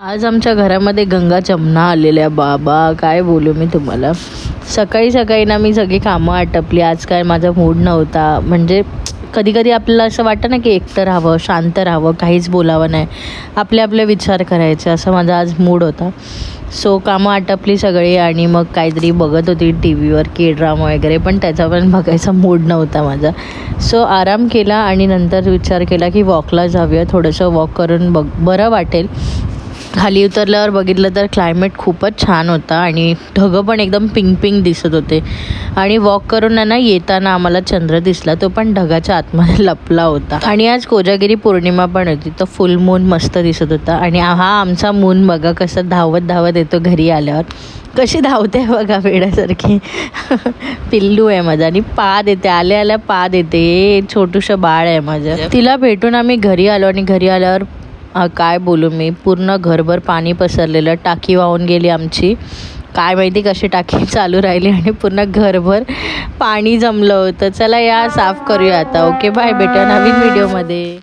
आज आमच्या घरामध्ये गंगा जमुना आलेल्या बाबा, काय बोलू मी तुम्हाला. सकाळी सकाळी ना मी सगळी कामं आटपली. आज काय माझा मूड नव्हता. म्हणजे कधी कधी आपल्याला असं वाटतं ना की एकटं राहावं, शांत राहावं, काहीच बोलावं नाही, आपले आपले विचार करायचे, असं माझा आज मूड होता. सो कामं आटपली सगळी आणि मग काहीतरी बघत होती टी व्हीवर के ड्रामा वगैरे, पण त्याचा पण बघायचा मूड नव्हता माझा. सो आराम केला आणि नंतर विचार केला की वॉकला जाऊया, थोडंसं वॉक करून बरं वाटेल. खाली उतरल्यावर बघितलं तर क्लायमेट खूपच छान होता आणि ढगं पण एकदम पिंक पिंक दिसत होते. आणि वॉक करून ना येताना आम्हाला चंद्र दिसला, तो पण ढगाच्या आतमध्ये लपला होता. आणि आज कोजागिरी पौर्णिमा पण होती, तर फुल मून मस्त दिसत होता. आणि हा आमचा मून बघा कसं धावत धावत येतो घरी आल्यावर, कशी धावते बघा वेड्यासारखी. पिल्लू आहे माझा आणि पा देते, आल्या आल्या पा देते. छोटूसं बाळ आहे माझं. तिला भेटून आम्ही घरी आलो आणि घरी आल्यावर काय बोलू मी, पूर्ण घरभर पाणी पसरलेलं. टाकी वाहून गेली आमची, काय माहिती कशी टाकी चालू राहिली आणि पूर्ण घरभर पाणी जमलं होतं. चला या साफ करूया आता. ओके बाय, भेटूया नवीन व्हिडिओमध्ये.